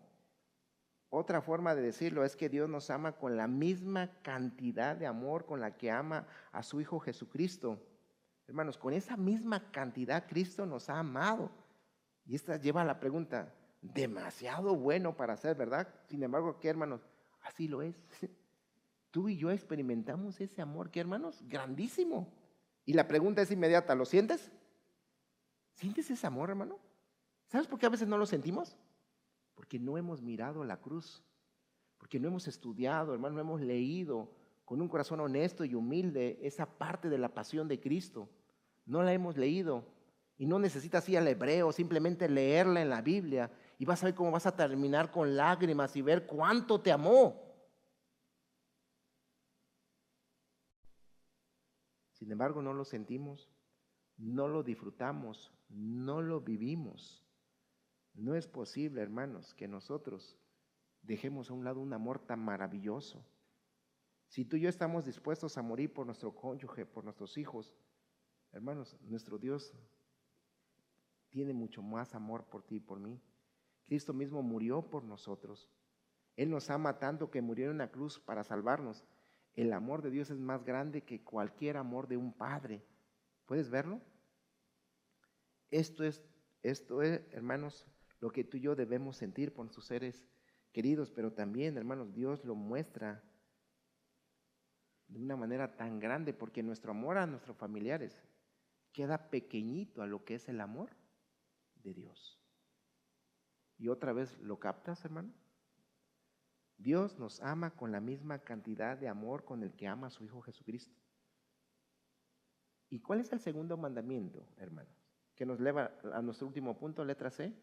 Otra forma de decirlo es que Dios nos ama con la misma cantidad de amor con la que ama a su Hijo Jesucristo. Hermanos, con esa misma cantidad Cristo nos ha amado. Y esta lleva a la pregunta, demasiado bueno para ser verdad. Sin embargo, ¿qué, hermanos? Así lo es. Tú y yo experimentamos ese amor, ¿qué, hermanos? Grandísimo. Y la pregunta es inmediata, ¿lo sientes? ¿Sientes ese amor, hermano? ¿Sabes por qué a veces no lo sentimos? Porque no hemos mirado la cruz, porque no hemos estudiado, hermano, no hemos leído con un corazón honesto y humilde esa parte de la pasión de Cristo. No la hemos leído y no necesitas ir al hebreo, simplemente leerla en la Biblia y vas a ver cómo vas a terminar con lágrimas y ver cuánto te amó. Sin embargo, no lo sentimos, no lo disfrutamos, no lo vivimos. No es posible, hermanos, que nosotros dejemos a un lado un amor tan maravilloso. Si tú y yo estamos dispuestos a morir por nuestro cónyuge, por nuestros hijos, hermanos, nuestro Dios tiene mucho más amor por ti y por mí. Cristo mismo murió por nosotros. Él nos ama tanto que murió en una cruz para salvarnos. El amor de Dios es más grande que cualquier amor de un padre. ¿Puedes verlo? Esto es, hermanos, lo que tú y yo debemos sentir por nuestros seres queridos, pero también, hermanos, Dios lo muestra de una manera tan grande porque nuestro amor a nuestros familiares queda pequeñito a lo que es el amor de Dios. Y otra vez, ¿lo captas, hermano? Dios nos ama con la misma cantidad de amor con el que ama a su Hijo Jesucristo. ¿Y cuál es el segundo mandamiento, hermanos? Que nos lleva a nuestro último punto, letra C.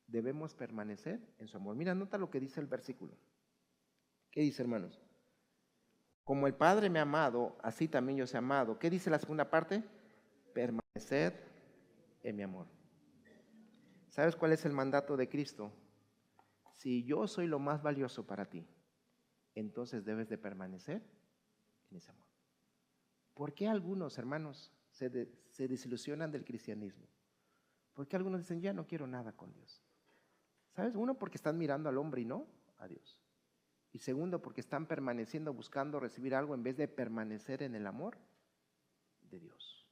Debemos permanecer en su amor. Mira, nota lo que dice el versículo. ¿Qué dice, hermanos? Como el Padre me ha amado, así también yo os he amado. ¿Qué dice la segunda parte? Permaneced en mi amor. ¿Sabes cuál es el mandato de Cristo? Si yo soy lo más valioso para ti, entonces debes de permanecer en ese amor. ¿Por qué algunos, hermanos, se desilusionan del cristianismo? ¿Por qué algunos dicen, ya no quiero nada con Dios? ¿Sabes? Uno, porque están mirando al hombre y no a Dios. Y segundo, porque están permaneciendo buscando recibir algo en vez de permanecer en el amor de Dios.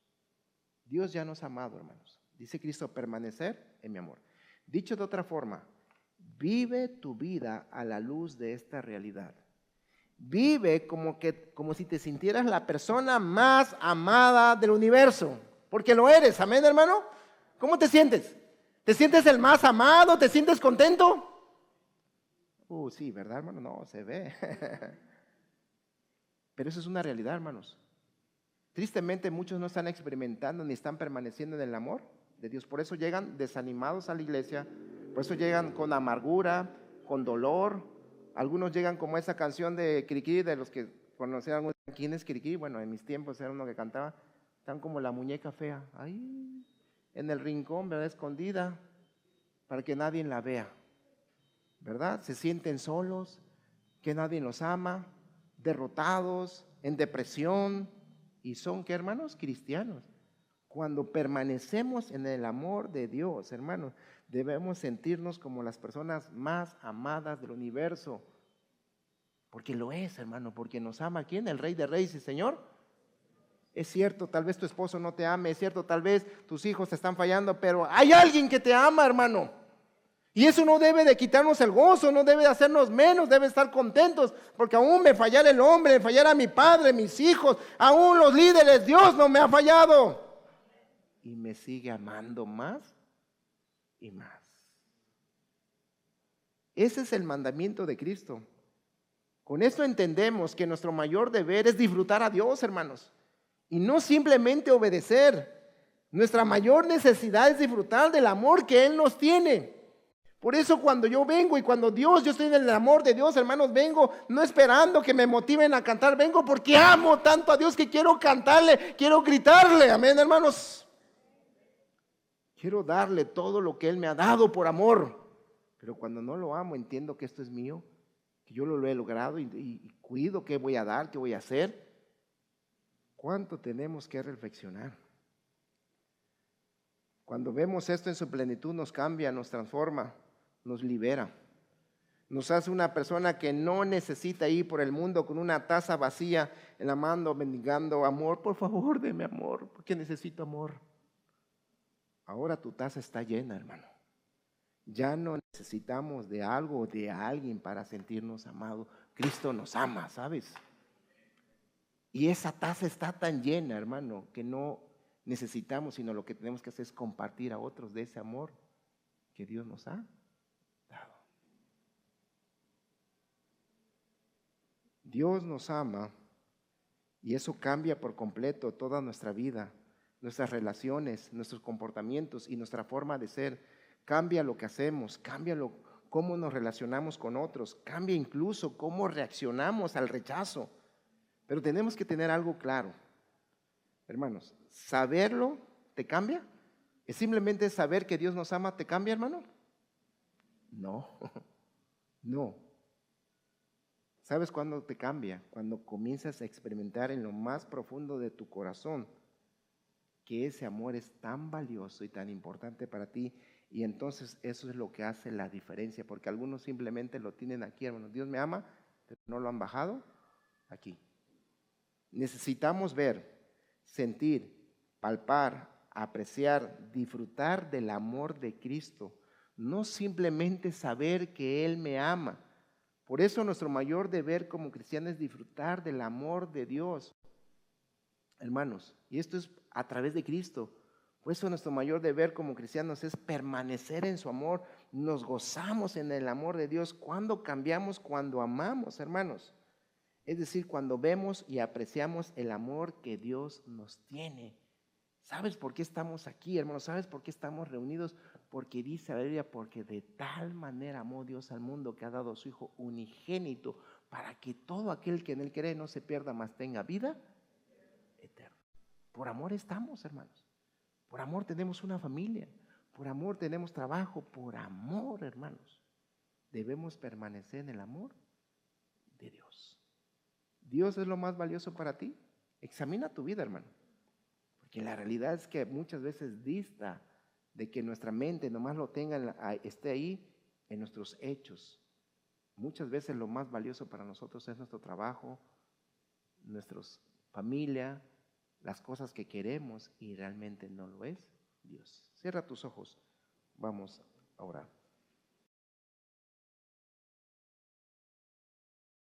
Dios ya nos ha amado, hermanos. Dice Cristo, permanecer en mi amor. Dicho de otra forma, vive tu vida a la luz de esta realidad. Vive como si te sintieras la persona más amada del universo, porque lo eres, amén, hermano. ¿Cómo te sientes? ¿Te sientes el más amado? ¿Te sientes contento? Sí, ¿verdad, hermano? No, se ve. Pero eso es una realidad, hermanos. Tristemente muchos no están experimentando ni están permaneciendo en el amor de Dios. Por eso llegan desanimados a la iglesia, por eso llegan con amargura, con dolor, Algunos llegan como esa canción de Cricri, de los que conocen algún, ¿quién es Cricri? Bueno, en mis tiempos era uno que cantaba, están como la muñeca fea, ahí en el rincón, ¿verdad? Escondida, para que nadie la vea, ¿verdad? Se sienten solos, que nadie los ama, derrotados, en depresión, y son, ¿qué, hermanos? Cristianos. Cuando permanecemos en el amor de Dios, hermanos, debemos sentirnos como las personas más amadas del universo, porque lo es, hermano, porque nos ama. ¿Quién? El Rey de Reyes y Señor. Es cierto, tal vez tu esposo no te ame, es cierto, tal vez tus hijos te están fallando, pero hay alguien que te ama, hermano. Y eso no debe de quitarnos el gozo, no debe de hacernos menos, debe estar contentos, porque aún me fallara el hombre, me fallara mi padre, mis hijos, aún los líderes, Dios no me ha fallado. Y me sigue amando más y más. Ese es el mandamiento de Cristo. Con esto entendemos que nuestro mayor deber es disfrutar a Dios, hermanos, y no simplemente obedecer. Nuestra mayor necesidad es disfrutar del amor que Él nos tiene. Por eso cuando yo vengo y cuando yo estoy en el amor de Dios, hermanos, vengo no esperando que me motiven a cantar, vengo porque amo tanto a Dios que quiero cantarle, quiero gritarle, amén, hermanos. Quiero darle todo lo que Él me ha dado por amor, pero cuando no lo amo entiendo que esto es mío, que yo lo he logrado y cuido qué voy a dar, qué voy a hacer. ¿Cuánto tenemos que reflexionar? Cuando vemos esto en su plenitud nos cambia, nos transforma, nos libera. Nos hace una persona que no necesita ir por el mundo con una taza vacía en la mano mendigando amor. Por favor, deme amor, porque necesito amor. Ahora tu taza está llena, hermano. Ya no necesitamos de algo o de alguien para sentirnos amados. Cristo nos ama, ¿sabes? Y esa taza está tan llena, hermano, que no necesitamos, sino lo que tenemos que hacer es compartir a otros de ese amor que Dios nos ha dado. Dios nos ama y eso cambia por completo toda nuestra vida, nuestras relaciones, nuestros comportamientos y nuestra forma de ser. Cambia lo que hacemos, cambia cómo nos relacionamos con otros, cambia incluso cómo reaccionamos al rechazo. Pero tenemos que tener algo claro, hermanos. ¿Saberlo te cambia? ¿Es simplemente saber que Dios nos ama te cambia, hermano? No, no. ¿Sabes cuándo te cambia? Cuando comienzas a experimentar en lo más profundo de tu corazón que ese amor es tan valioso y tan importante para ti, y entonces eso es lo que hace la diferencia, porque algunos simplemente lo tienen aquí, hermano. Dios me ama, pero no lo han bajado aquí. Necesitamos ver, sentir, palpar, apreciar, disfrutar del amor de Cristo, no simplemente saber que Él me ama. Por eso nuestro mayor deber como cristianos es disfrutar del amor de Dios, hermanos, y esto es a través de Cristo. Por eso nuestro mayor deber como cristianos es permanecer en su amor. Nos gozamos en el amor de Dios. ¿Cuándo cambiamos? Cuando amamos, hermanos. Es decir, cuando vemos y apreciamos el amor que Dios nos tiene. ¿Sabes por qué estamos aquí, hermanos? ¿Sabes por qué estamos reunidos? Porque dice la Biblia, porque de tal manera amó Dios al mundo que ha dado a su Hijo unigénito para que todo aquel que en Él cree no se pierda, mas tenga vida eterna. Por amor estamos, hermanos. Por amor tenemos una familia. Por amor tenemos trabajo. Por amor, hermanos, debemos permanecer en el amor de Dios. ¿Dios es lo más valioso para ti? Examina tu vida, hermano. Porque la realidad es que muchas veces dista de que nuestra mente nomás lo tenga, esté ahí en nuestros hechos. Muchas veces lo más valioso para nosotros es nuestro trabajo, nuestra familia, las cosas que queremos, y realmente no lo es Dios. Cierra tus ojos, vamos a orar.